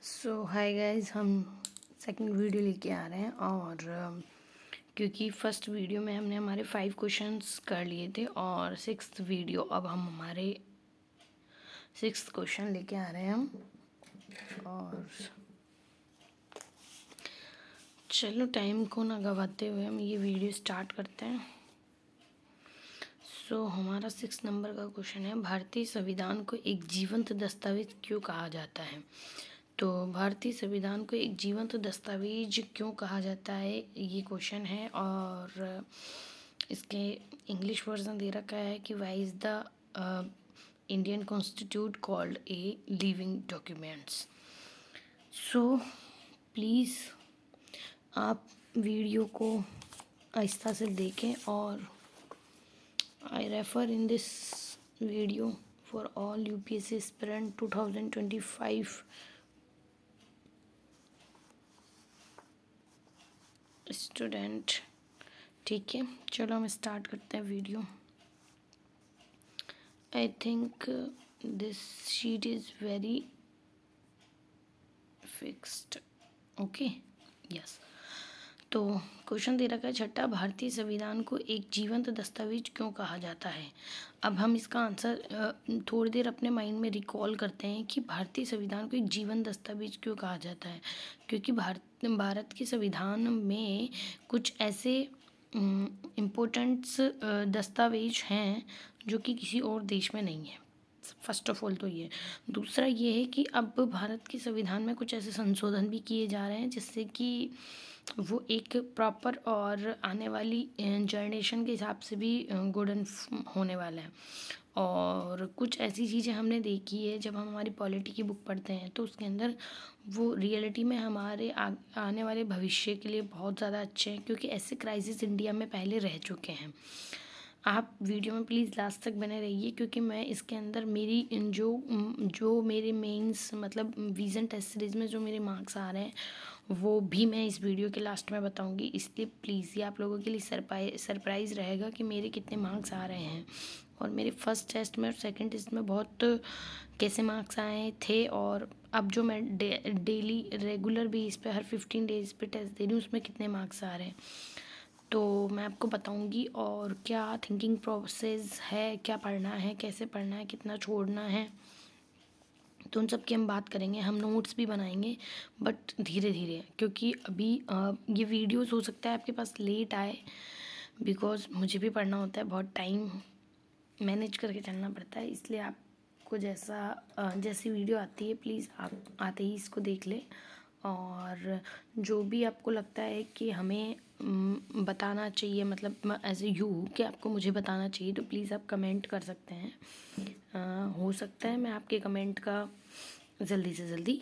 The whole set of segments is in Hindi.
हाय गाइस, हम सेकंड वीडियो लेके आ रहे हैं। और क्योंकि फर्स्ट वीडियो में हमने हमारे 5 क्वेश्चंस कर लिए थे और सिक्स्थ वीडियो अब हम हमारे सिक्स्थ क्वेश्चन लेके आ रहे हैं हम। और चलो टाइम को ना गवाते हुए हम ये वीडियो स्टार्ट करते हैं। हमारा 6 नंबर का क्वेश्चन है, भारतीय संविधान को एक जीवंत दस्तावेज क्यों कहा जाता है। तो भारतीय संविधान को एक जीवंत दस्तावेज क्यों कहा जाता है, ये क्वेश्चन है। और इसके इंग्लिश वर्जन दे रखा है कि why is the Indian constitute called a living documents. Please आप वीडियो को आहिस्ता से देखें। और I refer in this video for all UPSC aspirant 2025 student. ठीक है, चलो हम स्टार्ट करते हैं video. I think this sheet is very fixed. Okay, yes. तो क्वेश्चन दे रखा है छठा, भारतीय संविधान को एक जीवंत दस्तावेज क्यों कहा जाता है। अब हम इसका आंसर थोड़ी देर अपने माइंड में रिकॉल करते हैं कि भारतीय संविधान को एक जीवंत दस्तावेज क्यों कहा जाता है। क्योंकि भारत के संविधान में कुछ ऐसे इम्पोर्टेंट्स दस्तावेज हैं जो कि किसी और देश में नहीं है। फर्स्ट ऑफ ऑल तो ये। दूसरा ये है कि अब भारत के संविधान में कुछ ऐसे संशोधन भी किए जा रहे हैं जिससे कि वो एक प्रॉपर और आने वाली जनरेशन के हिसाब से भी गुड एंड होने वाला है। और कुछ ऐसी चीज़ें हमने देखी है जब हम हमारी पॉलिटी की बुक पढ़ते हैं तो उसके अंदर वो रियलिटी में हमारे आने वाले भविष्य के लिए बहुत ज़्यादा अच्छे हैं, क्योंकि ऐसे क्राइसिस इंडिया में पहले रह चुके हैं। आप वीडियो में प्लीज़ लास्ट तक बने रहिए, क्योंकि मैं इसके अंदर मेरी जो मेरे मेंस मतलब विज़न टेस्ट सीरीज़ में जो मेरे मार्क्स आ रहे हैं वो भी मैं इस वीडियो के लास्ट में बताऊंगी। इसलिए प्लीज़ ये आप लोगों के लिए सरप्राइज़ रहेगा कि मेरे कितने मार्क्स आ रहे हैं और मेरे फर्स्ट टेस्ट में और सेकंड टेस्ट में बहुत कैसे मार्क्स आए थे। और अब जो मैं डेली रेगुलर बेस पे हर 15 डेज पे टेस्ट दे रही हूँ उसमें कितने मार्क्स आ रहे हैं तो मैं आपको बताऊंगी। और क्या थिंकिंग प्रोसेस है, क्या पढ़ना है, कैसे पढ़ना है, कितना छोड़ना है, तो उन सब की हम बात करेंगे। हम नोट्स भी बनाएंगे बट धीरे धीरे, क्योंकि अभी ये वीडियोस हो सकता है आपके पास लेट आए, बिकॉज मुझे भी पढ़ना होता है, बहुत टाइम मैनेज करके चलना पड़ता है। इसलिए आपको जैसी वीडियो आती है प्लीज़ आप आते ही इसको देख लें। और जो भी आपको लगता है कि हमें बताना चाहिए, मतलब एज ए यू कि आपको मुझे बताना चाहिए, तो प्लीज़ आप कमेंट कर सकते हैं। हो सकता है मैं आपके कमेंट का जल्दी से जल्दी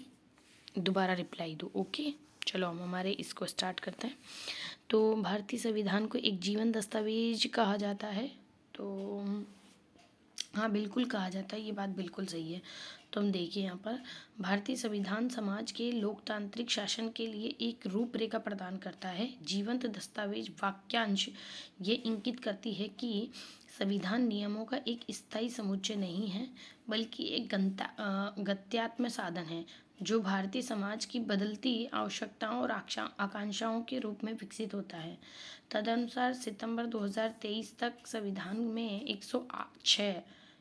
दोबारा रिप्लाई दूँ। ओके, चलो हम हमारे इसको स्टार्ट करते हैं। तो भारतीय संविधान को एक जीवन दस्तावेज कहा जाता है। तो हाँ, बिल्कुल कहा जाता है, ये बात बिल्कुल सही है। तो हम देखिए यहाँ पर, भारतीय संविधान समाज के लोकतांत्रिक शासन के लिए एक रूपरेखा प्रदान करता है। जीवंत दस्तावेज वाक्यांश ये इंगित करती है कि संविधान नियमों का एक स्थायी समुच्चय नहीं है, बल्कि एक गत्यात्मक साधन है जो भारतीय समाज की बदलती आवश्यकताओं और आकांक्षाओं के रूप में विकसित होता है। तदनुसार सितंबर 2023 तक संविधान में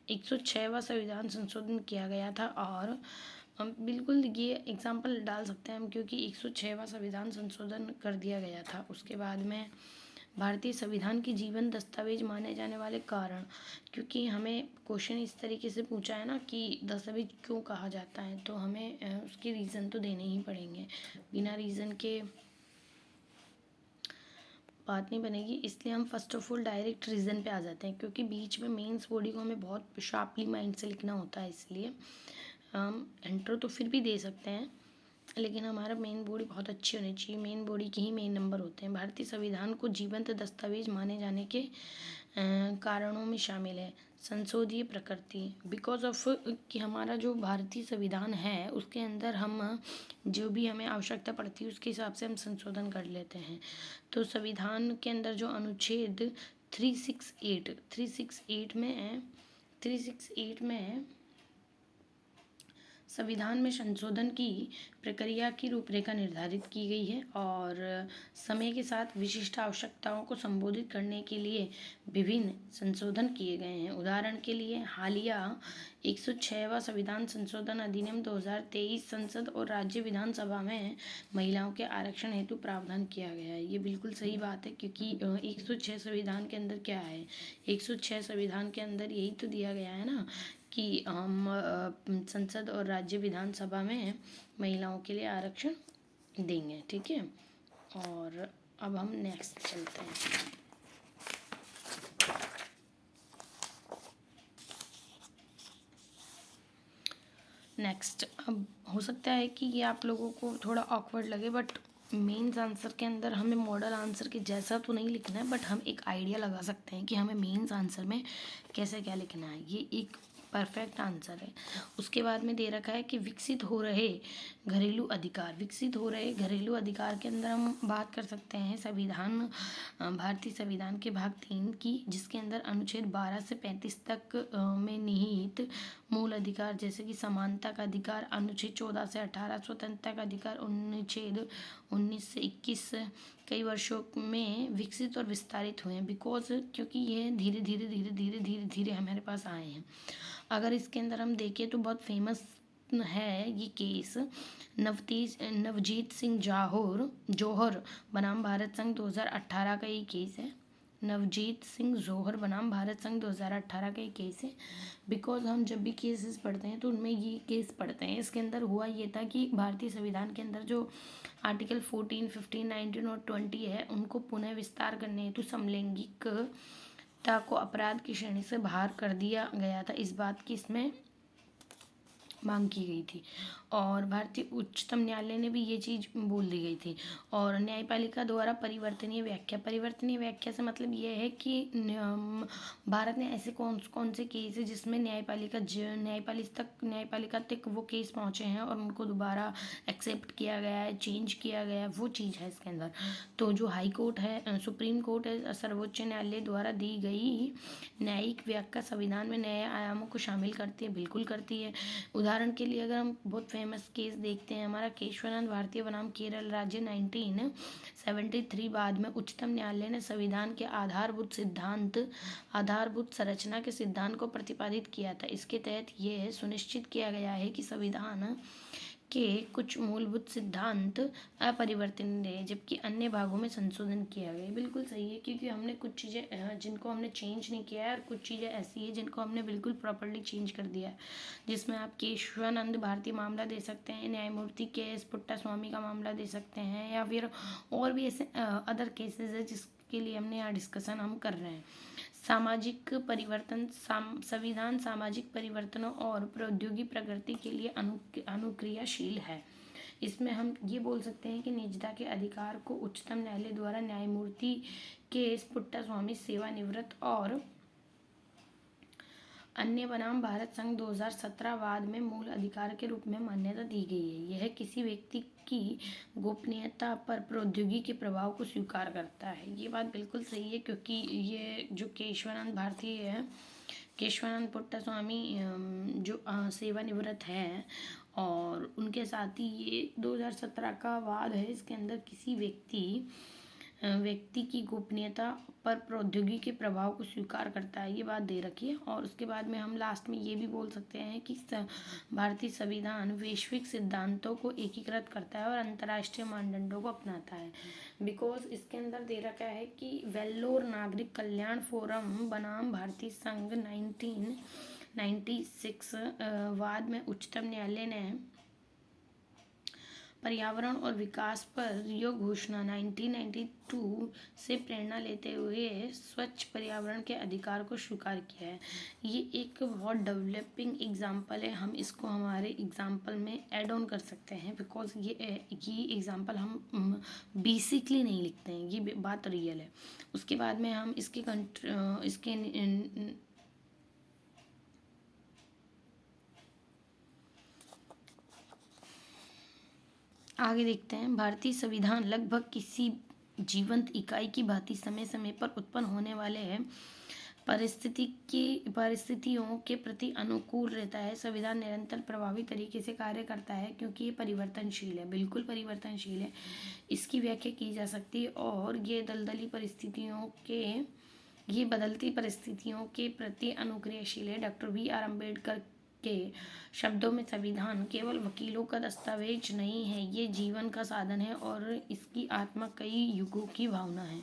106वां संविधान संशोधन किया गया था। और हम बिल्कुल ये एग्जाम्पल डाल सकते हैं हम, क्योंकि 106वां संविधान संशोधन कर दिया गया था। उसके बाद में भारतीय संविधान की जीवन दस्तावेज माने जाने वाले कारण, क्योंकि हमें क्वेश्चन इस तरीके से पूछा है ना कि दस्तावेज क्यों कहा जाता है, तो हमें उसके रीज़न तो देने ही पड़ेंगे, बिना रीज़न के बात नहीं बनेगी। इसलिए हम first of all direct reason पे आ जाते हैं, क्योंकि बीच में मेंस बॉडी को हमें बहुत शार्पली माइंड से लिखना होता है। इसलिए हम इंट्रो तो फिर भी दे सकते हैं, लेकिन हमारा मेन बॉडी बहुत अच्छी होनी चाहिए। मेन बॉडी के ही मेन नंबर होते हैं। भारतीय संविधान को जीवंत दस्तावेज माने जाने के कारणों में शामिल है संशोधीय प्रकृति। बिकॉज ऑफ कि हमारा जो भारतीय संविधान है उसके अंदर हम जो भी हमें आवश्यकता पड़ती है उसके हिसाब से हम संशोधन कर लेते हैं। तो संविधान के अंदर जो अनुच्छेद 368 में है संविधान में संशोधन की प्रक्रिया की रूपरेखा निर्धारित की गई है और समय के साथ विशिष्ट आवश्यकताओं को संबोधित करने के लिए विभिन्न संशोधन किए गए हैं। उदाहरण के लिए हालिया 106वां संविधान संशोधन अधिनियम 2023 संसद और राज्य विधानसभा में महिलाओं के आरक्षण हेतु प्रावधान किया गया है। ये बिल्कुल सही बात है, क्योंकि 106 संविधान के अंदर क्या है, 106 संविधान के अंदर यही तो दिया गया है ना कि हम संसद और राज्य विधानसभा में महिलाओं के लिए आरक्षण देंगे। ठीक है, और अब हम नेक्स्ट चलते हैं। नेक्स्ट, अब हो सकता है कि ये आप लोगों को थोड़ा ऑकवर्ड लगे, बट मेंस आंसर के अंदर हमें मॉडल आंसर के जैसा तो नहीं लिखना है, बट हम एक आइडिया लगा सकते हैं कि हमें मेंस आंसर में कैसे क्या लिखना है। ये एक परफेक्ट आंसर है। उसके बाद में दे रखा है कि विकसित हो रहे घरेलू अधिकार। विकसित हो रहे घरेलू अधिकार के अंदर हम बात कर सकते हैं संविधान, भारतीय संविधान के भाग 3 की, जिसके अंदर अनुच्छेद 12 से 35 तक में निहित मूल अधिकार जैसे कि समानता का अधिकार, अनुच्छेद 14 से 18 स्वतंत्रता का अधिकार, अनुच्छेद 19 से 21 कई वर्षों में विकसित और विस्तारित हुए हैं, बिकॉज क्योंकि ये धीरे धीरे धीरे धीरे धीरे धीरे हमारे पास आए हैं। अगर इसके अंदर हम देखें तो बहुत फेमस है ये केस, नवजीत सिंह जौहर बनाम भारत संघ 2018 का ये केस है। नवजीत सिंह जौहर बनाम भारत संघ 2018 का ये केस है। बिकॉज हम जब भी केसेस पढ़ते हैं तो उनमें ये केस पढ़ते हैं। इसके अंदर हुआ ये था कि भारतीय संविधान के अंदर जो आर्टिकल 14, 15, 19 और 20 है, उनको पुनः विस्तार करने हेतु समलैंगिकता को अपराध की श्रेणी से बाहर कर दिया गया था। इस बात की इसमें मांग की गई थी और भारतीय उच्चतम न्यायालय ने भी ये चीज़ बोल दी गई थी। और न्यायपालिका द्वारा परिवर्तनीय व्याख्या से मतलब ये है कि भारत ने ऐसे कौन से केस है जिसमें न्यायपालिका तक वो केस पहुँचे हैं और उनको दोबारा एक्सेप्ट किया गया है, चेंज किया गया है, वो चीज़ है इसके अंदर। तो जो हाई कोर्ट है, सुप्रीम कोर्ट है, सर्वोच्च न्यायालय द्वारा दी गई न्यायिक व्याख्या संविधान में नए आयामों को शामिल करती है, बिल्कुल करती है। उदाहरण के लिए अगर हम बहुत फेमस केस देखते हैं, हमारा केशवानंद भारतीय बनाम केरल राज्य 1973, बाद में उच्चतम न्यायालय ने संविधान के आधारभूत संरचना के सिद्धांत को प्रतिपादित किया था। इसके तहत यह सुनिश्चित किया गया है कि संविधान के कुछ मूलभूत सिद्धांत अपरिवर्तनीय रहे जबकि अन्य भागों में संशोधन किया गया। बिल्कुल सही है, क्योंकि हमने कुछ चीज़ें जिनको हमने चेंज नहीं किया है और कुछ चीज़ें ऐसी है जिनको हमने बिल्कुल प्रॉपर्ली चेंज कर दिया है। जिसमें आप केशवानंद भारती मामला दे सकते हैं, न्यायमूर्ति के एस पुट्टास्वामी का मामला दे सकते हैं, या फिर और भी ऐसे अदर केसेस है जिसके लिए हमने यहाँ डिस्कशन हम कर रहे हैं। सामाजिक परिवर्तन, संविधान सामाजिक परिवर्तनों और प्रौद्योगिकी प्रगति के लिए अनुक्रियाशील है। इसमें हम ये बोल सकते हैं कि निजता के अधिकार को उच्चतम न्यायालय द्वारा न्यायमूर्ति के एस पुट्टास्वामी सेवानिवृत्त और अन्य बनाम भारत संघ 2017 वाद में मूल अधिकार के रूप में मान्यता दी गई है। यह किसी व्यक्ति की गोपनीयता पर प्रौद्योगिकी के प्रभाव को स्वीकार करता है। ये बात बिल्कुल सही है, क्योंकि ये जो केशवानंद भारती है, केशवानंद पुट्टास्वामी जो सेवानिवृत्त हैं और उनके साथ ही ये 2017 का वाद है। इसके अंदर किसी व्यक्ति की गोपनीयता पर प्रौद्योगिकी के प्रभाव को स्वीकार करता है, ये बात दे रखी है। और उसके बाद में हम लास्ट में ये भी बोल सकते हैं कि भारतीय संविधान वैश्विक सिद्धांतों को एकीकृत करता है और अंतर्राष्ट्रीय मानदंडों को अपनाता है। बिकॉज इसके अंदर दे रखा है कि वेल्लोर नागरिक कल्याण फोरम बनाम भारतीय संघ 1996 वाद में उच्चतम न्यायालय ने पर्यावरण और विकास पर रियो घोषणा 1992 से प्रेरणा लेते हुए स्वच्छ पर्यावरण के अधिकार को स्वीकार किया है। ये एक बहुत डेवलपिंग एग्जाम्पल है, हम इसको हमारे एग्जाम्पल में ऐड ऑन कर सकते हैं। बिकॉज ये एग्जाम्पल हम बेसिकली नहीं लिखते हैं, ये बात रियल है। उसके बाद में हम इसके आगे देखते हैं। भारतीय संविधान लगभग किसी जीवंत इकाई की भांति समय समय पर उत्पन्न होने वाले परिस्थितियों के प्रति अनुकूल रहता है। संविधान निरंतर प्रभावी तरीके से कार्य करता है क्योंकि ये परिवर्तनशील है, बिल्कुल परिवर्तनशील है, इसकी व्याख्या की जा सकती है। और ये बदलती परिस्थितियों के प्रति अनुक्रियाशील है। Doctor B.R. अम्बेडकर के शब्दों में संविधान केवल वकीलों का दस्तावेज नहीं है, ये जीवन का साधन है और इसकी आत्मा कई युगों की भावना है।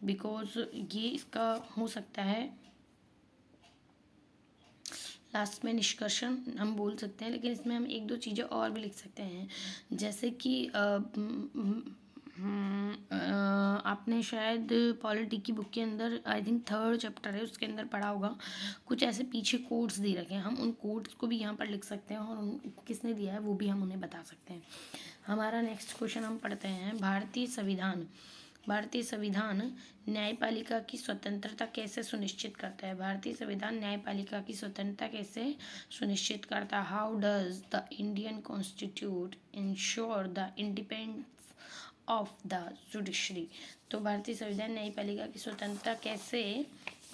बिकॉज ये इसका हो सकता है लास्ट में निष्कर्षण हम बोल सकते हैं, लेकिन इसमें हम एक दो चीज़ें और भी लिख सकते हैं, जैसे कि आपने शायद पॉलिटी की बुक के अंदर आई थिंक 3rd चैप्टर है उसके अंदर पढ़ा होगा, कुछ ऐसे पीछे कोट्स दे रखे हैं, हम उन कोट्स को भी यहाँ पर लिख सकते हैं और उन किसने दिया है वो भी हम उन्हें बता सकते हैं। हमारा नेक्स्ट क्वेश्चन हम पढ़ते हैं, भारतीय संविधान न्यायपालिका की स्वतंत्रता कैसे सुनिश्चित करता है? भारतीय संविधान न्यायपालिका की स्वतंत्रता कैसे सुनिश्चित करता है? How does the Indian constitute ensure the independence of the judiciary? तो भारतीय संविधान न्यायपालिका की स्वतंत्रता कैसे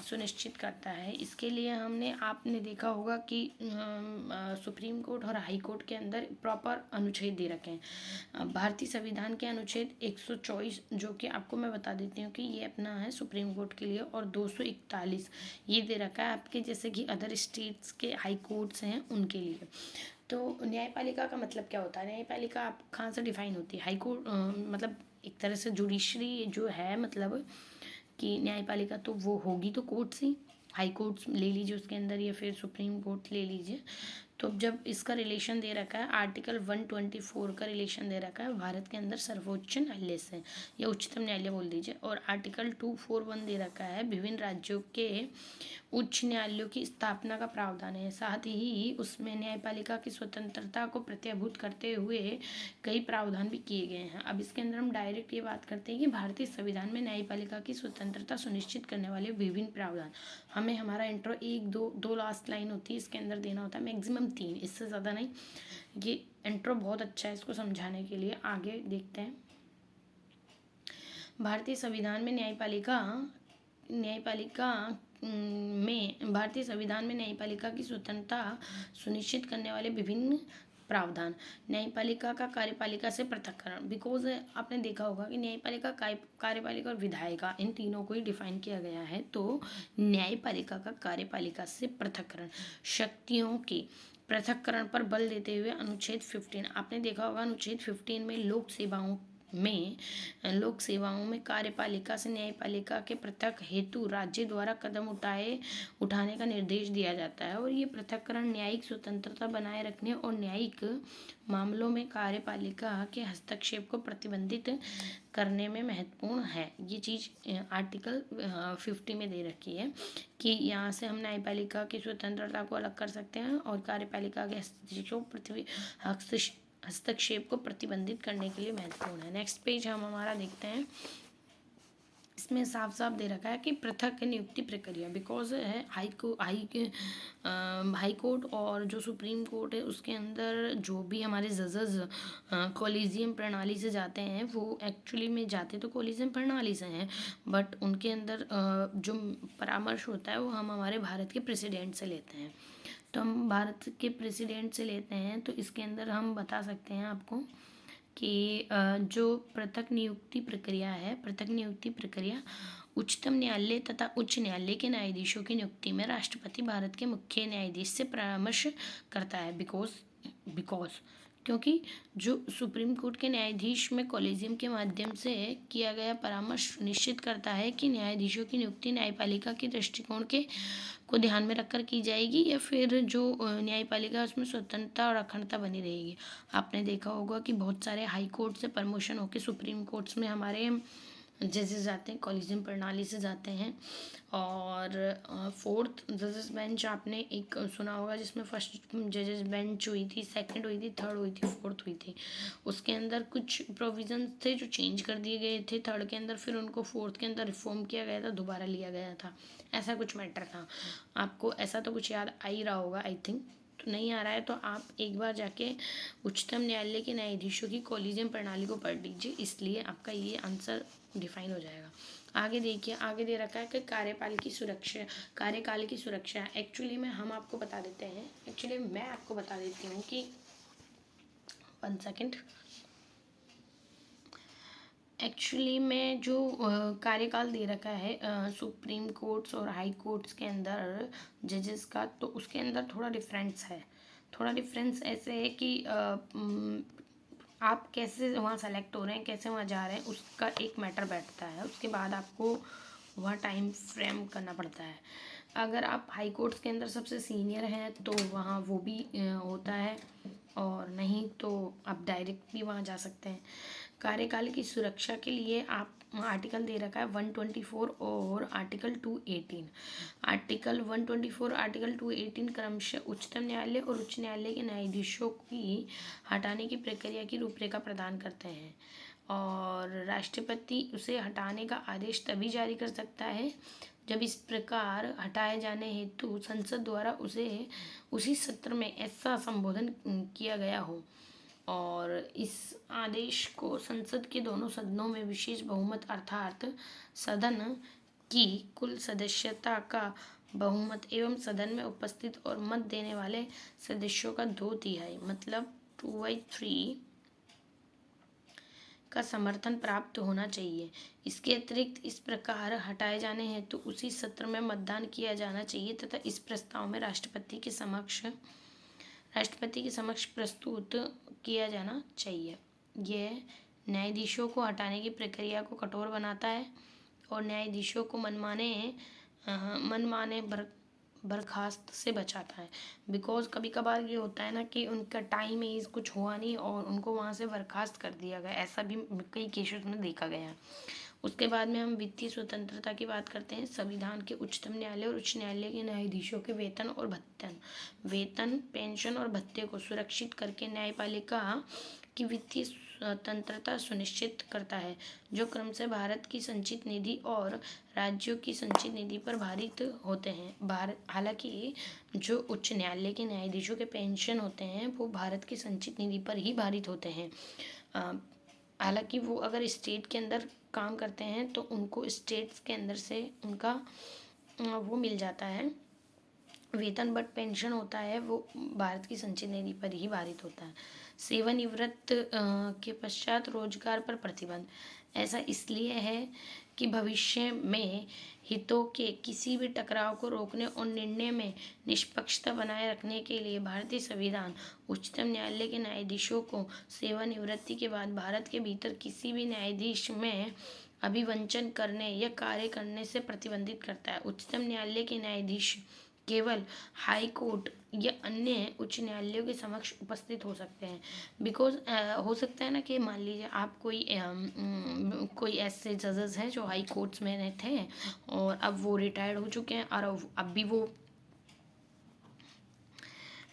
सुनिश्चित करता है? इसके लिए आपने देखा होगा कि सुप्रीम कोर्ट और हाई कोर्ट के अंदर प्रॉपर अनुच्छेद दे रखे हैं। भारतीय संविधान के अनुच्छेद 124 जो कि आपको मैं बता देती हूँ कि ये अपना है सुप्रीम कोर्ट के लिए, और 241 ये दे रखा है आपके जैसे कि अदर स्टेट्स के हाई कोर्ट्स हैं उनके लिए। तो न्यायपालिका का मतलब क्या होता है? न्यायपालिका आप कहाँ से डिफाइन होती है? हाई कोर्ट मतलब एक तरह से जुडिशरी जो है, मतलब कि न्यायपालिका तो वो होगी तो कोर्ट से, हाई कोर्ट्स ले लीजिए उसके अंदर या फिर सुप्रीम कोर्ट ले लीजिए। तो जब इसका रिलेशन दे रखा है आर्टिकल 124 का रिलेशन दे रखा है भारत के अंदर सर्वोच्च न्यायालय से या उच्चतम न्यायालय बोल दीजिए, और आर्टिकल 241 दे रखा है विभिन्न राज्यों के उच्च न्यायालयों की स्थापना का प्रावधान है। साथ ही उसमें न्यायपालिका की स्वतंत्रता को प्रत्याभूत करते हुए कई प्रावधान भी किए गए हैं। अब इसके अंदर हम डायरेक्ट ये बात करते हैं कि भारतीय संविधान में न्यायपालिका की स्वतंत्रता सुनिश्चित करने वाले विभिन्न प्रावधान। हमें हमारा इंट्रो एक दो लास्ट लाइन होती है इसके अंदर देना होता है, मैक्सिमम 3, इससे ज़्यादा नहीं। ये इंट्रो बहुत अच्छा है इसको समझाने के लिए। आगे देखते हैं, भारतीय संविधान में भारतीय संविधान में न्यायपालिका की स्वतंत्रता सुनिश्चित करने वाले विभिन्न प्रावधान। न्यायपालिका का कार्यपालिका से पृथक्करण, बिकॉज आपने देखा होगा कि न्यायपालिका, कार्यपालिका और विधायिका इन तीनों को ही डिफाइन किया गया है। तो न्यायपालिका का कार्यपालिका से पृथक्करण, शक्तियों के पृथक्करण पर बल देते हुए अनुच्छेद 15, आपने देखा होगा अनुच्छेद 15 में लोक सेवाओं में कार्यपालिका से न्यायपालिका के पृथक हेतु राज्य द्वारा कदम उठाने का निर्देश दिया जाता है, और ये पृथक्करण न्यायिक स्वतंत्रता बनाए रखने और न्यायिक मामलों में कार्यपालिका के हस्तक्षेप को प्रतिबंधित करने में महत्वपूर्ण है। ये चीज़ आर्टिकल 50 में दे रखी है कि यहाँ से हम न्यायपालिका की स्वतंत्रता को अलग कर सकते हैं और कार्यपालिका के हस्तक्षेप को प्रतिबंधित करने के लिए महत्वपूर्ण है। नेक्स्ट पेज हम हमारा देखते हैं, इसमें साफ साफ दे रखा है कि पृथक नियुक्ति प्रक्रिया, बिकॉज है हाई कोर्ट और जो सुप्रीम कोर्ट है उसके अंदर जो भी हमारे जजेस कॉलेजियम प्रणाली से जाते हैं वो एक्चुअली में जाते तो कॉलेजियम प्रणाली से हैं, बट उनके अंदर जो परामर्श होता है वो हम हमारे भारत के प्रेसिडेंट से लेते हैं। तो हम भारत के प्रेसिडेंट से लेते हैं, तो इसके अंदर हम बता सकते हैं आपको कि जो पृथक नियुक्ति प्रक्रिया उच्चतम न्यायालय तथा उच्च न्यायालय के न्यायाधीशों की नियुक्ति में राष्ट्रपति भारत के मुख्य न्यायाधीश से परामर्श करता है। बिकॉज क्योंकि जो सुप्रीम कोर्ट के न्यायाधीश में कॉलेजियम के माध्यम से किया गया परामर्श सुनिश्चित करता है कि न्यायाधीशों की नियुक्ति न्यायपालिका के दृष्टिकोण को ध्यान में रखकर की जाएगी या फिर जो न्यायपालिका उसमें स्वतंत्रता और अखंडता बनी रहेगी। आपने देखा होगा कि बहुत सारे हाई कोर्ट से प्रमोशन होकर सुप्रीम कोर्ट्स में हमारे जजेस जाते हैं, कॉलेजियम प्रणाली से जाते हैं। और 4th जजेस बेंच आपने एक सुना होगा जिसमें फर्स्ट जजेस बेंच हुई थी, सेकंड हुई थी, थर्ड हुई थी, फोर्थ हुई थी। उसके अंदर कुछ प्रोविजंस थे जो चेंज कर दिए गए थे थर्ड के अंदर, फिर उनको फोर्थ के अंदर रिफॉर्म किया गया था, दोबारा लिया गया था, ऐसा कुछ मैटर था। आपको ऐसा तो कुछ याद आ ही रहा होगा आई थिंक, तो नहीं आ रहा है तो आप एक बार जाके उच्चतम न्यायालय के न्यायाधीशों की कॉलेजियम प्रणाली को पढ़ लीजिए, इसलिए आपका ये आंसर डिफाइन हो जाएगा। आगे देखिए, आगे दे रखा है कि कार्यकाल की सुरक्षा। एक्चुअली में हम आपको बता देते हैं, एक्चुअली मैं आपको बता देती हूँ कि 1 सेकेंड। एक्चुअली में जो कार्यकाल दे रखा है सुप्रीम कोर्ट्स और हाई कोर्ट्स के अंदर जजेस का, तो उसके अंदर थोड़ा डिफरेंस है। थोड़ा डिफरेंस ऐसे है कि आप कैसे वहाँ सेलेक्ट हो रहे हैं, कैसे वहाँ जा रहे हैं, उसका एक मैटर बैठता है। उसके बाद आपको वहाँ टाइम फ्रेम करना पड़ता है। अगर आप हाई कोर्ट्स के अंदर सबसे सीनियर हैं तो वहाँ वो भी होता है, और नहीं तो आप डायरेक्ट भी वहाँ जा सकते हैं। कार्यकाल की सुरक्षा के लिए आप आर्टिकल दे रखा है 124 और आर्टिकल 218। आर्टिकल 124, आर्टिकल 218 क्रमशः उच्चतम न्यायालय और उच्च न्यायालय के न्यायाधीशों की हटाने की प्रक्रिया की रूपरेखा प्रदान करते हैं, और राष्ट्रपति उसे हटाने का आदेश तभी जारी कर सकता है जब इस प्रकार हटाए जाने हेतु संसद द्वारा उसे उसी सत्र में ऐसा संबोधन किया गया हो, और इस आदेश को संसद के दोनों सदनों में विशेष बहुमत अर्थात सदन की कुल सदस्यता का बहुमत एवं सदन में उपस्थित और मत देने वाले सदस्यों का 2/3 मतलब 2/3 का समर्थन प्राप्त होना चाहिए। इसके अतिरिक्त इस प्रकार हटाए जाने हेतु उसी सत्र में मतदान किया जाना चाहिए तथा इस प्रस्ताव में राष्ट्रपति के समक्ष प्रस्तुत किया जाना चाहिए। यह न्यायाधीशों को हटाने की प्रक्रिया को कठोर बनाता है और न्यायाधीशों को मनमाने बर्खास्त से बचाता है। बिकॉज कभी कभार ये होता है ना कि उनका टाइम एज कुछ हुआ नहीं और उनको वहाँ से बर्खास्त कर दिया गया, ऐसा भी कई केसेस में देखा गया है। उसके बाद में हम वित्तीय स्वतंत्रता की बात करते हैं। संविधान के उच्चतम न्यायालय और उच्च न्यायालय के न्यायाधीशों के वेतन, पेंशन और भत्ते को सुरक्षित करके न्यायपालिका की वित्तीय स्वतंत्रता सुनिश्चित करता है, जो क्रम से भारत की संचित निधि और राज्यों की संचित निधि पर भारित होते हैं। हालांकि जो उच्च न्यायालय के न्यायाधीशों के पेंशन होते हैं वो भारत की संचित निधि पर ही भारित होते हैं। हालांकि वो अगर स्टेट के अंदर काम करते हैं तो उनको स्टेट्स के अंदर से उनका वो मिल जाता है वेतन, बट पेंशन होता है वो भारत की संचित निधि पर ही भारित होता है। सेवानिवृत्त के पश्चात रोजगार पर प्रतिबंध ऐसा इसलिए है कि भविष्य में हितों के किसी भी टकराव को रोकने और निर्णय में निष्पक्षता बनाए रखने के लिए भारतीय संविधान उच्चतम न्यायालय के न्यायाधीशों को सेवानिवृत्ति के बाद भारत के भीतर किसी भी न्यायाधीश में अभिवंचन करने या कार्य करने से प्रतिबंधित करता है। उच्चतम न्यायालय के न्यायाधीश केवल हाई कोर्ट या अन्य उच्च न्यायालयों के समक्ष उपस्थित हो सकते हैं। बिकॉज हो सकता है ना कि मान लीजिए आप कोई ऐसे जजेस हैं जो हाई कोर्ट्स में थे और अब वो रिटायर्ड हो चुके हैं और अब भी वो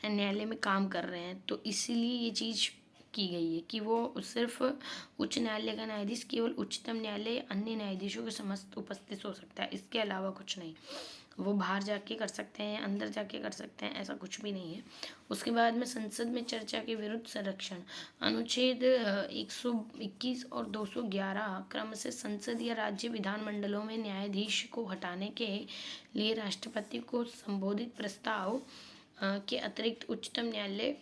न्यायालय में काम कर रहे हैं, तो इसीलिए ये चीज़ की गई है कि वो सिर्फ उच्च न्यायालय का न्यायाधीश केवल उच्चतम न्यायालय अन्य न्यायाधीशों के समस्त उपस्थित हो सकता है, इसके अलावा कुछ नहीं। वो बाहर जाके कर सकते हैं, अंदर जाके कर सकते हैं, ऐसा कुछ भी नहीं है। उसके बाद में संसद में चर्चा के विरुद्ध संरक्षण अनुच्छेद 121 और 211 क्रम से संसद या राज्य विधानमंडलों में न्यायाधीश को हटाने के लिए राष्ट्रपति को संबोधित प्रस्ताव के अतिरिक्त उच्चतम न्यायालय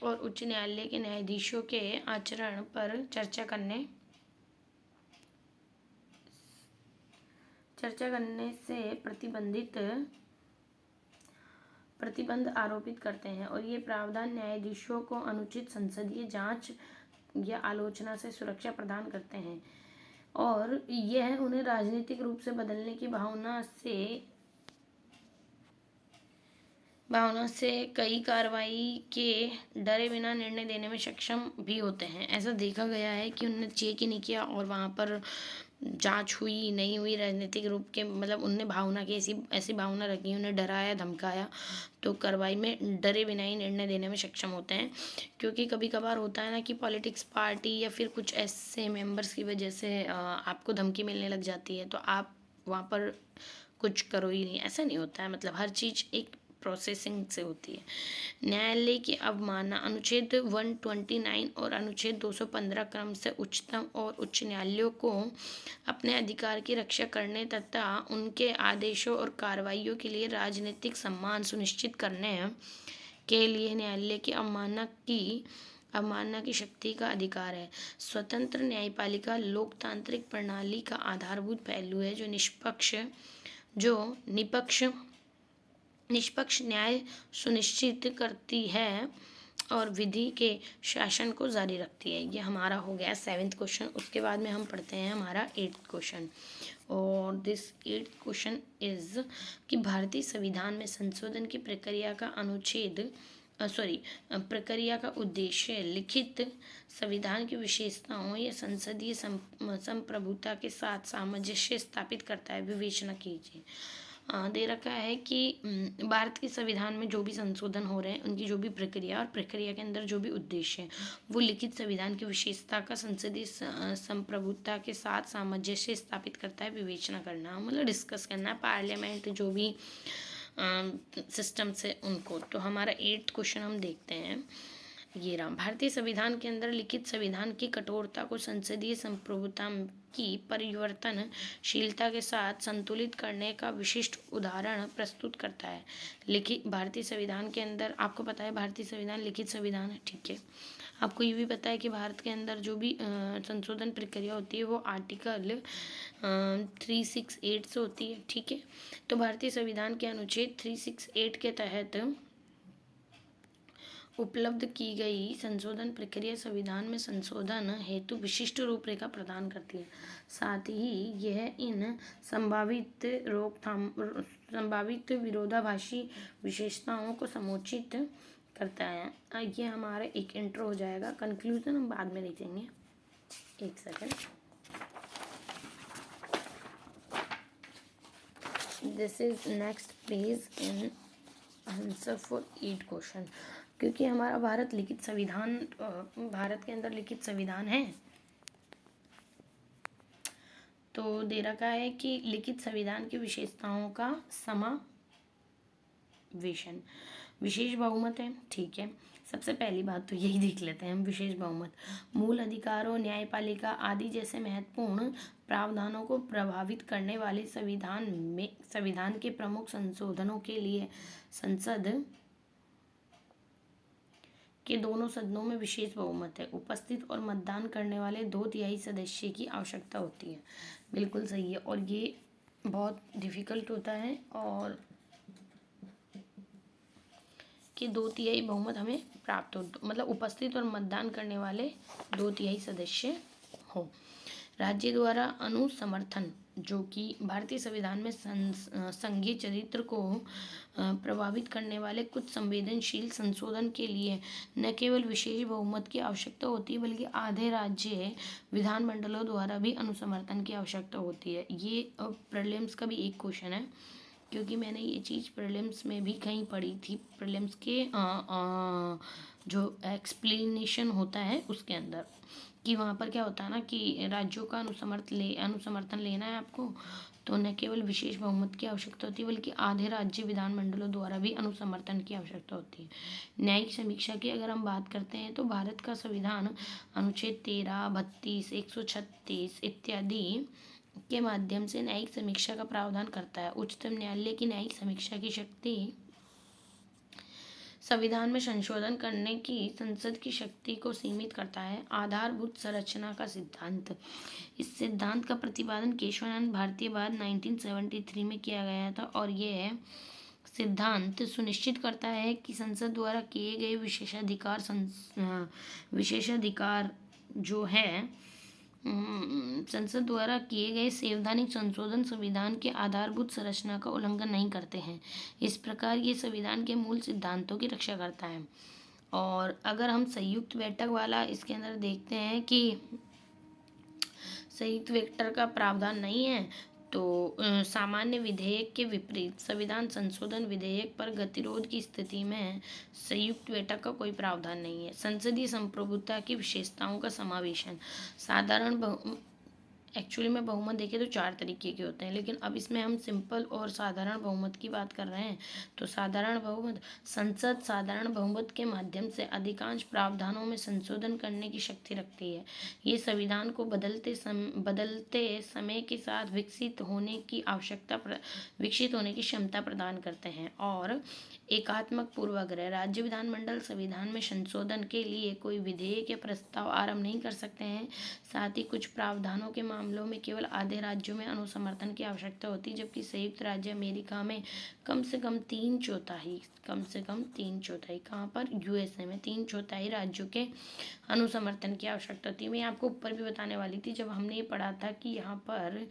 और उच्च न्यायालय के न्यायाधीशों के आचरण पर चर्चा करने से प्रतिबंध आरोपित करते हैं, और ये प्रावधान न्यायाधीशों को अनुचित संसदीय जांच या आलोचना से सुरक्षा प्रदान करते हैं, और यह उन्हें राजनीतिक रूप से बदलने की भावना से कई कार्रवाई के डरे बिना निर्णय देने में सक्षम भी होते हैं। ऐसा देखा गया है कि उन्होंने चेक ही नहीं किया और वहाँ पर जांच हुई नहीं हुई, राजनीतिक रूप के मतलब उनने भावना की ऐसी भावना रखी, उन्हें डराया धमकाया, तो कार्रवाई में डरे बिना ही निर्णय देने में सक्षम होते हैं। क्योंकि कभी कभार होता है ना कि पॉलिटिक्स पार्टी या फिर कुछ ऐसे मेंबर्स की वजह से आपको धमकी मिलने लग जाती है, तो आप वहाँ पर कुछ करो ही नहीं, ऐसा नहीं होता है। मतलब हर चीज़ एक प्रोसेसिंग से होती है। न्यायालय की अवमानना अनुच्छेद 129 और अनुच्छेद 215 क्रम से उच्चतम और उच्च न्यायालयों को अपने अधिकार की रक्षा करने तथा उनके आदेशों और कार्रवाइयों के लिए राजनीतिक सम्मान सुनिश्चित करने के लिए न्यायालय की अवमानना की शक्ति का अधिकार है। स्वतंत्र न्यायपालिका लोकतांत्रिक प्रणाली का आधारभूत पहलू है जो निष्पक्ष न्याय सुनिश्चित करती है और विधि के शासन को जारी रखती है। ये हमारा हो गया 7th क्वेश्चन। उसके बाद में हम पढ़ते हैं हमारा 8th क्वेश्चन। और दिस 8th क्वेश्चन इज कि भारतीय संविधान में संशोधन की प्रक्रिया का उद्देश्य लिखित संविधान की विशेषताओं या संसदीय संप्रभुता के साथ सामंजस्य स्थापित करता है। विवेचना कीजिए। दे रखा है कि भारत के संविधान में जो भी संशोधन हो रहे हैं उनकी जो भी प्रक्रिया और प्रक्रिया के अंदर जो भी उद्देश्य है वो लिखित संविधान की विशेषता का संसदीय संप्रभुता के साथ सामंजस्य स्थापित करता है। विवेचना करना मतलब डिस्कस करना, पार्लियामेंट जो भी सिस्टम से उनको। तो हमारा 8th क्वेश्चन हम देखते हैं। ये रहा, भारतीय संविधान के अंदर लिखित संविधान की कठोरता को संसदीय संप्रभुता की परिवर्तनशीलता के साथ संतुलित करने का विशिष्ट उदाहरण प्रस्तुत करता है। लिखित भारतीय संविधान के अंदर आपको पता है भारतीय संविधान लिखित संविधान है, ठीक है। आपको ये भी पता है कि भारत के अंदर जो भी संशोधन प्रक्रिया होती है वो आर्टिकल 368 से होती है, ठीक है। तो भारतीय संविधान के अनुच्छेद 368 के तहत उपलब्ध की गई संशोधन प्रक्रिया संविधान में संशोधन हेतु विशिष्ट रूपरेखा प्रदान करती है। साथ ही यह इन संभावित विरोधाभासी विशेषताओं को समुचित करता है। ये हमारा एक इंट्रो हो जाएगा, कंक्लूजन हम बाद में देखेंगे। एक second, this is next page in answer for 8 question. क्योंकि हमारा भारत के अंदर लिखित संविधान है, तो दे रखा है कि लिखित संविधान की विशेषताओं का समावेशन विशेष बहुमत है, ठीक है। सबसे पहली बात तो यही देख लेते हैं हम, विशेष बहुमत मूल अधिकारों, न्यायपालिका आदि जैसे महत्वपूर्ण प्रावधानों को प्रभावित करने वाले संविधान के प्रमुख संशोधनों के लिए संसद के दोनों सदनों में विशेष बहुमत है। उपस्थित और मतदान करने वाले 2/3 सदस्य की आवश्यकता होती है। बिल्कुल सही है, और ये बहुत डिफिकल्ट होता है और कि 2/3 बहुमत हमें प्राप्त हो, मतलब उपस्थित और मतदान करने वाले 2/3 सदस्य हो। राज्य द्वारा अनुसमर्थन, जो कि भारतीय संविधान में संघीय चरित्र को प्रभावित करने वाले कुछ संवेदनशील संशोधन के लिए न केवल विशेष बहुमत की आवश्यकता होती है बल्कि आधे राज्य विधानमंडलों द्वारा भी अनुसमर्थन की आवश्यकता होती है। ये प्रीलिम्स का भी एक क्वेश्चन है, क्योंकि मैंने ये चीज़ प्रीलिम्स में भी कहीं पढ़ी थी। प्रीलिम्स के जो एक्सप्लेनेशन होता है उसके अंदर, कि वहाँ पर क्या होता है ना कि राज्यों का अनुसमर्थन लेना है आपको, तो न केवल विशेष बहुमत की आवश्यकता होती है बल्कि आधे राज्य विधानमंडलों द्वारा भी अनुसमर्थन की आवश्यकता होती है। न्यायिक समीक्षा की अगर हम बात करते हैं तो भारत का संविधान अनुच्छेद 13, 32, 136 इत्यादि के माध्यम से न्यायिक समीक्षा का प्रावधान करता है। उच्चतम न्यायालय की न्यायिक समीक्षा की शक्ति संविधान में संशोधन करने की संसद की शक्ति को सीमित करता है। आधारभूत संरचना का सिद्धांत, इस सिद्धांत का प्रतिपादन केशवानंद भारती बाद 1973 में किया गया था, और यह सिद्धांत सुनिश्चित करता है कि संसद द्वारा किए गए विशेषाधिकार जो है संसद द्वारा किए गए संवैधानिक संशोधन संविधान के आधारभूत संरचना का उल्लंघन नहीं करते हैं। इस प्रकार ये संविधान के मूल सिद्धांतों की रक्षा करता है। और अगर हम संयुक्त बैठक वाला इसके अंदर देखते हैं कि संयुक्त बैठक का प्रावधान नहीं है, तो सामान्य विधेयक के विपरीत संविधान संशोधन विधेयक पर गतिरोध की स्थिति में संयुक्त बैठक का कोई प्रावधान नहीं है। संसदीय संप्रभुता की विशेषताओं का समावेशन, एक्चुअली में बहुमत देखें तो 4 तरीके के होते हैं, लेकिन अब इसमें हम सिंपल और साधारण बहुमत की बात कर रहे हैं। तो साधारण बहुमत, संसद साधारण बहुमत के माध्यम से अधिकांश प्रावधानों में संशोधन करने की शक्ति रखती है। ये संविधान को बदलते समय के साथ विकसित होने की क्षमता प्रदान करते हैं। और एकात्मक पूर्वाग्रह, राज्य विधानमंडल संविधान में संशोधन के लिए कोई विधेयक या प्रस्ताव आरंभ नहीं कर सकते हैं। साथ ही कुछ प्रावधानों के मामलों में केवल आधे राज्यों में अनुसमर्थन की आवश्यकता होती है, जबकि संयुक्त राज्य अमेरिका में कम से कम 3/4 कहाँ पर, यूएसए में 3/4 राज्यों के अनुसमर्थन की आवश्यकता होती है। मैं आपको ऊपर भी बताने वाली थी जब हमने ये पढ़ा था कि यहाँ पर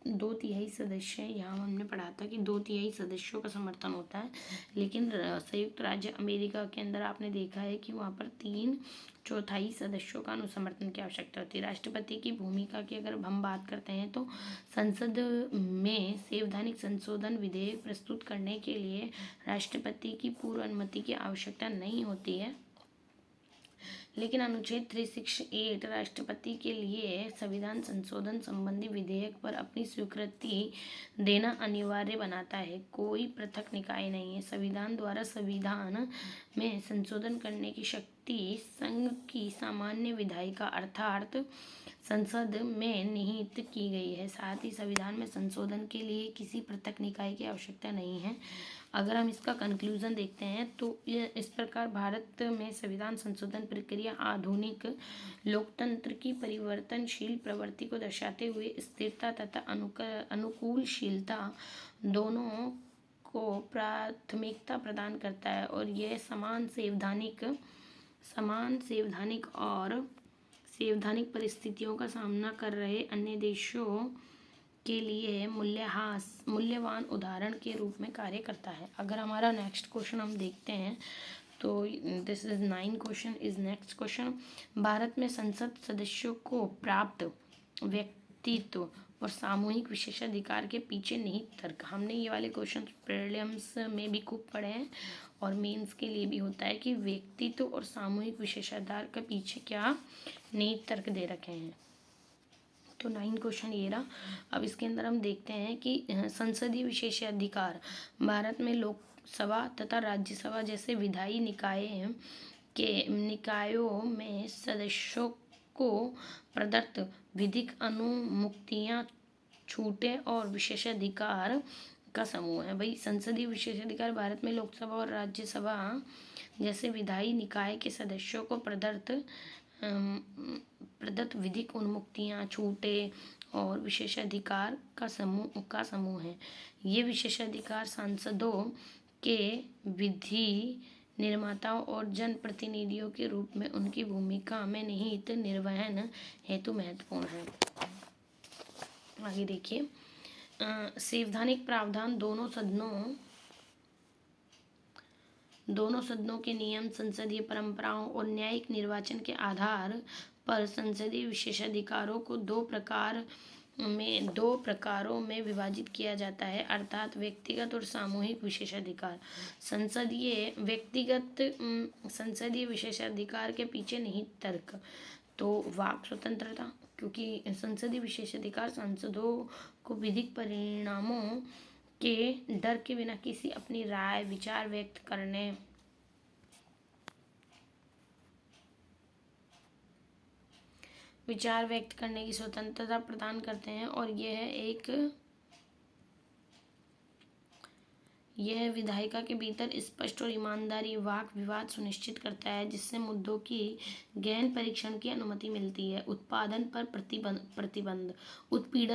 2/3 सदस्य, यहाँ हमने पढ़ा था कि 2/3 सदस्यों का समर्थन होता है, लेकिन संयुक्त राज्य अमेरिका के अंदर आपने देखा है कि वहाँ पर 3/4 सदस्यों का अनुसमर्थन की आवश्यकता होती है। राष्ट्रपति की भूमिका की अगर हम बात करते हैं तो संसद में संवैधानिक संशोधन विधेयक प्रस्तुत करने के लिए राष्ट्रपति की पूर्व अनुमति की आवश्यकता नहीं होती है, लेकिन अनुच्छेद 368 राष्ट्रपति के लिए संविधान संशोधन संबंधी विधेयक पर अपनी स्वीकृति देना अनिवार्य बनाता है। कोई पृथक निकाय नहीं है। संविधान द्वारा संविधान में संशोधन करने की शक्ति संघ की सामान्य विधायिका अर्थात संसद में निहित की गई है। साथ ही संविधान में संशोधन के लिए किसी पृथक निकाय की आवश्यकता नहीं है। अगर हम इसका कंक्लूजन देखते हैं तो इस प्रकार भारत में संविधान संशोधन प्रक्रिया आधुनिक लोकतंत्र की परिवर्तनशील प्रवृत्ति को दर्शाते हुए स्थिरता तथा अनुकूलशीलता दोनों को प्राथमिकता प्रदान करता है, और यह समान संवैधानिक परिस्थितियों का सामना कर रहे अन्य देशों के लिए मूल्यवान उदाहरण के रूप में कार्य करता है। अगर हमारा नेक्स्ट क्वेश्चन हम देखते हैं तो this is 9 question is next question. Bharat में संसद सदस्यों को प्राप्त व्यक्तित्व और सामूहिक विशेषाधिकार के पीछे निहित तर्क। हमने ये वाले क्वेश्चन प्रीलिम्स में भी खूब पढ़े हैं और मेंस के लिए भी होता है कि व्यक्तित्व और सामूहिक विशेषाधिकार के पीछे क्या निहित तर्क दे रखे हैं। तो 9 क्वेश्चन ये रहा। अब इसके अंदर हम देखते हैं कि संसदीय विशेषाधिकार, भारत में लोकसभा तथा राज्यसभा जैसे विधायी निकायों में सदस्यों को प्रदत्त विधिक अनुमुक्तियां, छूटें और विशेषाधिकार का समूह है। भाई संसदीय विशेषाधिकार भारत में लोकसभा और राज्यसभा जैसे विधायी निकाय के सदस्यों को प्रदत्त विधिक उन्मुक्तियां, छूटें और विशेषाधिकार का समूह है। ये विशेषाधिकार सांसदों के विधि निर्माताओं और जनप्रतिनिधियों के रूप में उनकी भूमिका में निहित निर्वहन हेतु महत्वपूर्ण है। आगे देखिए, संवैधानिक प्रावधान दोनों सदनों के नियम, संसदीय परंपराओं और न्यायिक निर्वाचन के आधार पर संसदीय विशेषाधिकारों को दो प्रकारों में विभाजित किया जाता है, अर्थात व्यक्तिगत और सामूहिक विशेषाधिकार। संसदीय विशेषाधिकार के पीछे निहित तर्क, तो वाक स्वतंत्रता, क्योंकि संसदीय विशेषाधिकार सांसदों को विधिक परिणामों के डर के बिना किसी अपनी राय विचार व्यक्त करने की स्वतंत्रता प्रदान करते हैं, और यह विधायिका के भीतर स्पष्ट और ईमानदारी वाक विवाद सुनिश्चित करता है, जिससे मुद्दों की गहन परीक्षण की अनुमति मिलती है। उत्पीड़न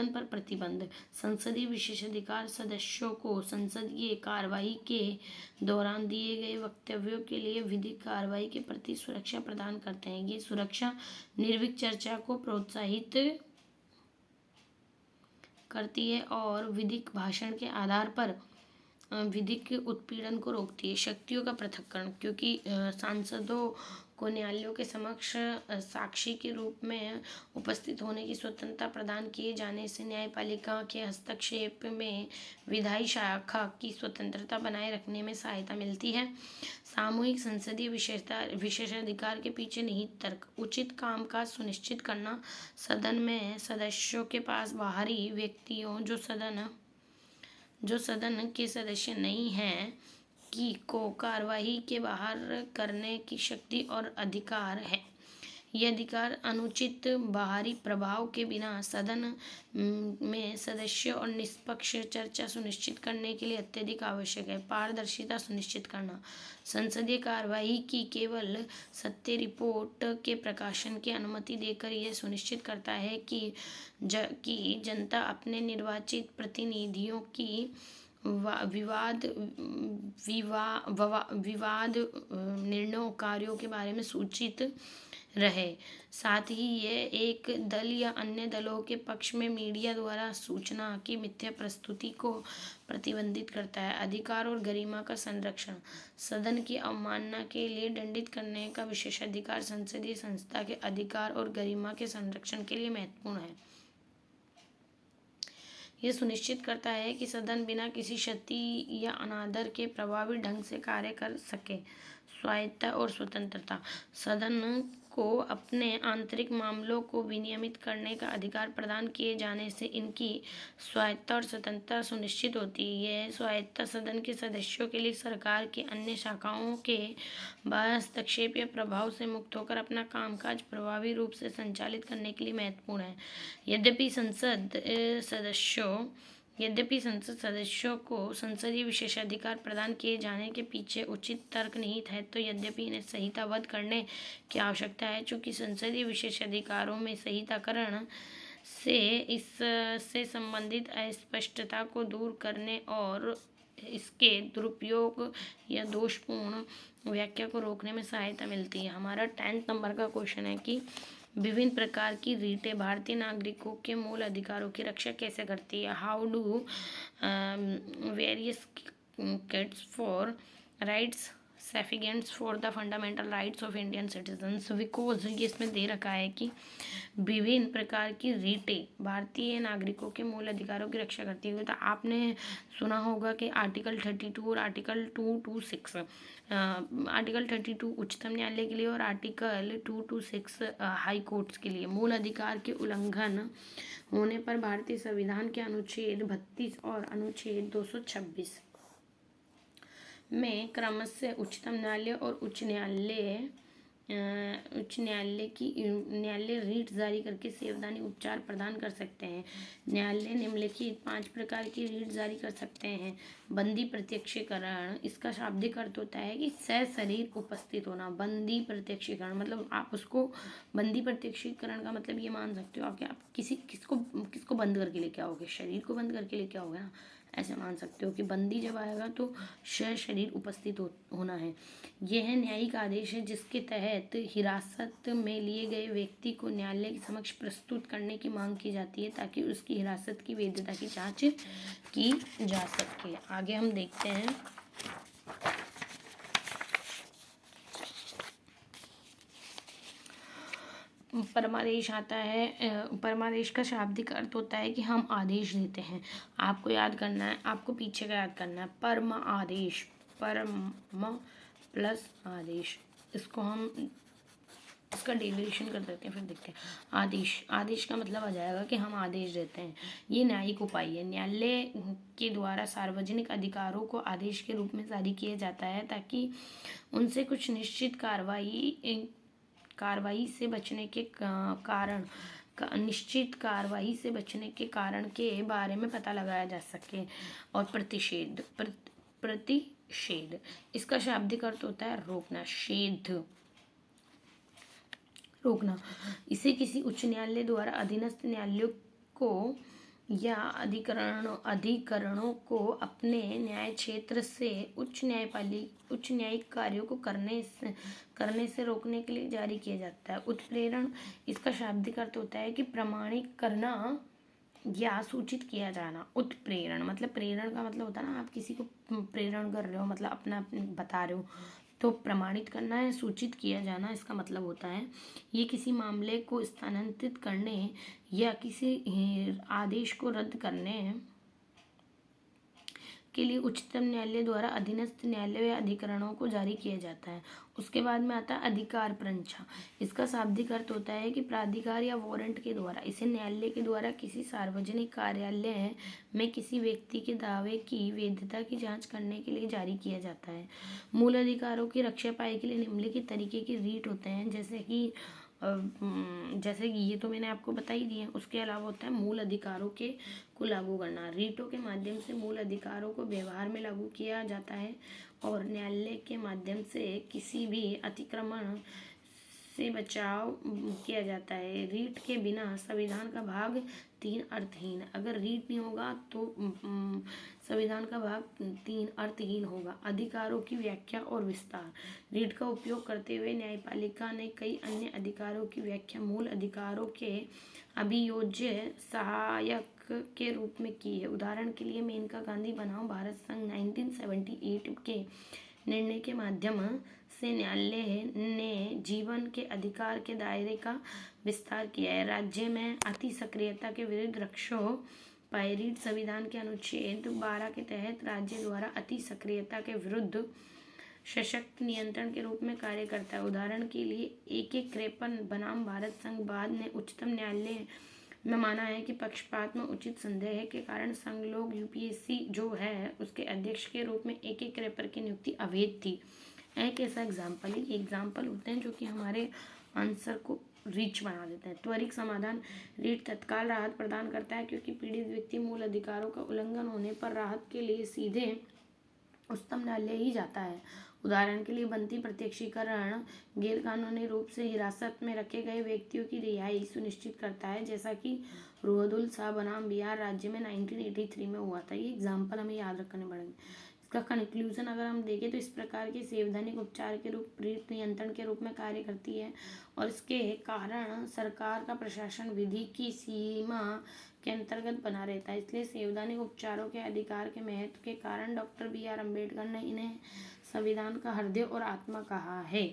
पर प्रतिबंध, संसदीय विशेषाधिकार सदस्यों को संसदीय कार्यवाही के दौरान दिए गए वक्तव्यों के लिए विधिक कार्यवाही के प्रति सुरक्षा प्रदान करते हैं। ये सुरक्षा निर्भीक चर्चा को प्रोत्साहित करती है और विधिक भाषण के आधार पर विधिक उत्पीड़न को रोकती है। शक्तियों का पृथक्करण, क्योंकि सांसदों को न्यायालयों के समक्ष साक्षी के रूप में उपस्थित होने की स्वतंत्रता प्रदान किए जाने से न्यायपालिका के हस्तक्षेप में विधायी शाखा की स्वतंत्रता बनाए रखने में सहायता मिलती है। सामूहिक संसदीय विशेषाधिकार के पीछे निहित तर्क, उचित कामकाज सुनिश्चित करना। सदन में सदस्यों के पास बाहरी व्यक्तियों जो सदन के सदस्य नहीं हैं को कार्यवाही के बाहर करने की शक्ति और अधिकार है। ये अधिकार अनुचित बाहरी प्रभाव के बिना सदन में सदस्यों और निष्पक्ष चर्चा सुनिश्चित करने के लिए अत्यधिक आवश्यक है। पारदर्शिता सुनिश्चित करना, संसदीय कार्यवाही की केवल सत्य रिपोर्ट के प्रकाशन की अनुमति देकर यह सुनिश्चित करता है कि जनता अपने निर्वाचित प्रतिनिधियों की विवाद निर्णयों कार्यों के बारे में सूचित रहे। साथ ही यह एक दल या अन्य दलों के पक्ष में मीडिया द्वारा सूचना की मिथ्या प्रस्तुति को प्रतिबंधित करता है। अधिकार और गरिमा का संरक्षण, सदन की अवमानना के लिए दंडित करने का विशेषाधिकार संसदीय संस्था के अधिकार और गरिमा के संरक्षण के लिए महत्वपूर्ण है। यह सुनिश्चित करता है कि सदन बिना किसी क्षति या अनादर के प्रभावी ढंग से कार्य कर सके। स्वायत्तता और स्वतंत्रता, सदन को अपने आंतरिक मामलों को विनियमित करने का अधिकार प्रदान किए जाने से इनकी स्वायत्तता और स्वतंत्रता सुनिश्चित होती है। यह स्वायत्तता सदन के सदस्यों के लिए सरकार की अन्य शाखाओं के हस्तक्षेप या प्रभाव से मुक्त होकर अपना कामकाज प्रभावी रूप से संचालित करने के लिए महत्वपूर्ण है। यद्यपि संसद सदस्यों को संसदीय विशेषाधिकार प्रदान किए जाने के पीछे उचित तर्क निहित है, तो यद्यपि इन्हें संहिताबद्ध करने की आवश्यकता है। चूँकि संसदीय विशेषाधिकारों में संहिताकरण से इससे संबंधित अस्पष्टता को दूर करने और इसके दुरुपयोग या दोषपूर्ण व्याख्या को रोकने में सहायता मिलती है। हमारा 10th नंबर का क्वेश्चन है कि विभिन्न प्रकार की रीटें भारतीय नागरिकों के मूल अधिकारों की रक्षा कैसे करती है। How do various kits for rights safeguards for the fundamental rights of Indian citizens. Because ये इसमें दे रखा है कि विभिन्न प्रकार की रीटें भारतीय नागरिकों के मूल अधिकारों की रक्षा करती है। तो आपने सुना होगा कि आर्टिकल 32 और आर्टिकल 226, आर्टिकल 32 उच्चतम न्यायालय के लिए और आर्टिकल 226 हाई कोर्ट्स के लिए। मूल अधिकार के उल्लंघन होने पर भारतीय संविधान के अनुच्छेद 32 और अनुच्छेद 226 में क्रमशः उच्चतम न्यायालय और उच्च न्यायालय रीट जारी करके सावधानी उपचार प्रदान कर सकते हैं। न्यायालय निम्नलिखित 5 प्रकार की रीट जारी कर सकते हैं। बंदी प्रत्यक्षीकरण, इसका शाब्दिक अर्थ होता है कि सशरीर उपस्थित होना। बंदी प्रत्यक्षीकरण मतलब आप उसको बंदी प्रत्यक्षीकरण का मतलब ये मान सकते हो आप किसको बंद करके लेके आओगे, शरीर को बंद करके लेके आओगे ना, ऐसे मान सकते हो कि बंदी जब आएगा तो शरीर उपस्थित होना है। यह न्यायिक आदेश है जिसके तहत हिरासत में लिए गए व्यक्ति को न्यायालय के समक्ष प्रस्तुत करने की मांग की जाती है ताकि उसकी हिरासत की वैधता की जांच की जा सके। आगे हम देखते हैं परमादेश आता है। परमादेश का शाब्दिक अर्थ होता है कि हम आदेश देते हैं। आपको याद करना है, आपको पीछे का याद करना है। परम आदेश, परम प्लस आदेश, इसका डेरिवेशन कर देते हैं, फिर देखते हैं। आदेश का मतलब आ जाएगा कि हम आदेश देते हैं। ये न्यायिक उपाय है। न्यायालय के द्वारा सार्वजनिक अधिकारों को आदेश के रूप में जारी किया जाता है ताकि उनसे कुछ निश्चित कार्रवाई से बचने के कारण के बारे में पता लगाया जा सके। और प्रतिषेध, इसका शाब्दिक अर्थ होता है रोकना, रोकना। इसे किसी उच्च न्यायालय द्वारा अधीनस्थ न्यायालयों को या अधिकरणों को अपने न्याय क्षेत्र से उच्च न्यायिक कार्यों को करने से रोकने के लिए जारी किया जाता है। उत्प्रेरण, इसका शाब्दिक अर्थ होता है कि प्रमाणित करना या सूचित किया जाना। उत्प्रेरण मतलब प्रेरण का मतलब होता है ना, आप किसी को प्रेरण कर रहे हो, मतलब अपना अपने बता रहे हो। तो प्रमाणित करना है, सूचित किया जाना इसका मतलब होता है ये किसी मामले को स्थानांतरित करने या किसी आदेश को रद्द करने के लिए उच्चतम न्यायालय द्वारा अधीनस्थ न्यायालय या अधिकरणों को जारी किया जाता है। उसके बाद में आता है अधिकार प्रंछा। इसका शाब्दिक अर्थ होता है कि प्राधिकार या वारंट के द्वारा, इसे न्यायालय के द्वारा किसी सार्वजनिक कार्यालय में किसी व्यक्ति के दावे की वैधता की जांच करने के लिए जारी किया जाता है। मूल अधिकारों की रक्षा पाने के लिए निम्नलिखित तरीके के रीट होते हैं, जैसे कि ये तो मैंने आपको बता ही दिया। उसके अलावा होता है मूल अधिकारों के को लागू करना। रीटों के माध्यम से मूल अधिकारों को व्यवहार में लागू किया जाता है और न्यायालय के माध्यम से किसी भी अतिक्रमण से बचाव किया जाता है। रीट के बिना संविधान का भाग 3 अर्थहीन। अगर रीट नहीं होगा तो संविधान का भाग 3 अर्थहीन होगा। अधिकारों की व्याख्या और विस्तार। रीट का उपयोग करते हुए न्यायपालिका ने कई अन्य अधिकारों की व्याख्या मूल अधिकारों के अभियोज्य सहायक के रूप में की है। उदाहरण के लिए मेनका गांधी बनाम भारत संघ 1978 के निर्णय के माध्यम से न्यायालय ने जीवन के अधिकार के दायरे का विस्तार किया है। राज्य में अति सक्रियता के विरुद्ध रक्षो पाए। रीट संविधान के अनुच्छेद 12 के तहत राज्य द्वारा अति सक्रियता के विरुद्ध सशक्त नियंत्रण के रूप में कार्य करता है। उदाहरण के लिए AK-53 बनाम भारत संघ बाद ने उच्चतम न्यायालय में माना है कि पक्षपात में उचित संदेह के कारण संघ लोग UPSC जो है उसके अध्यक्ष के रूप में AK-53 की नियुक्ति अवैध थी। एक ऐसा एग्जाम्पल होते हैं जो कि हमारे आंसर को रिच बना देते हैं। त्वरित समाधान। रीट तत्काल राहत प्रदान करता है क्योंकि पीड़ित व्यक्ति मूल अधिकारों का उल्लंघन होने पर राहत के लिए सीधे उच्चतम न्यायालय ही जाता है। उदाहरण के लिए बनती प्रत्यक्षीकरण गैरकानूनी रूप से हिरासत में रखे गए व्यक्तियों की रिहाई सुनिश्चित करता है, जैसा कि रोहदुल शाह बनाम बिहार राज्य में 1983 में हुआ था। ये एग्जाम्पल हमें याद रखने पड़ेंगे। इसका कंक्लूजन अगर हम देखें तो इस प्रकार के संवैधानिक उपचार के रूप रीट नियंत्रण के रूप में कार्य करती है और इसके कारण सरकार का प्रशासन विधि की सीमा के अंतर्गत बना रहता है। इसलिए संवैधानिक उपचारों के अधिकार के महत्व के कारण डॉक्टर BR अम्बेडकर ने इन्हें संविधान का हृदय और आत्मा कहा है।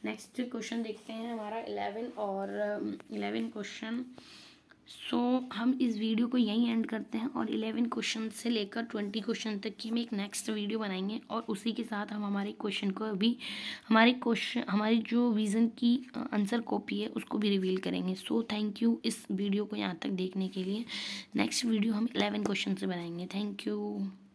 नेक्स्ट क्वेश्चन देखते हैं हमारा 11 क्वेश्चन। हम इस वीडियो को यहीं एंड करते हैं और 11 क्वेश्चन से लेकर 20 क्वेश्चन तक की हम एक नेक्स्ट वीडियो बनाएंगे और उसी के साथ हम हमारे क्वेश्चन को अभी हमारी जो विज़न की आंसर कॉपी है उसको भी रिवील करेंगे। थैंक यू इस वीडियो को यहाँ तक देखने के लिए। नेक्स्ट वीडियो हम 11 क्वेश्चन से बनाएंगे। Thank you.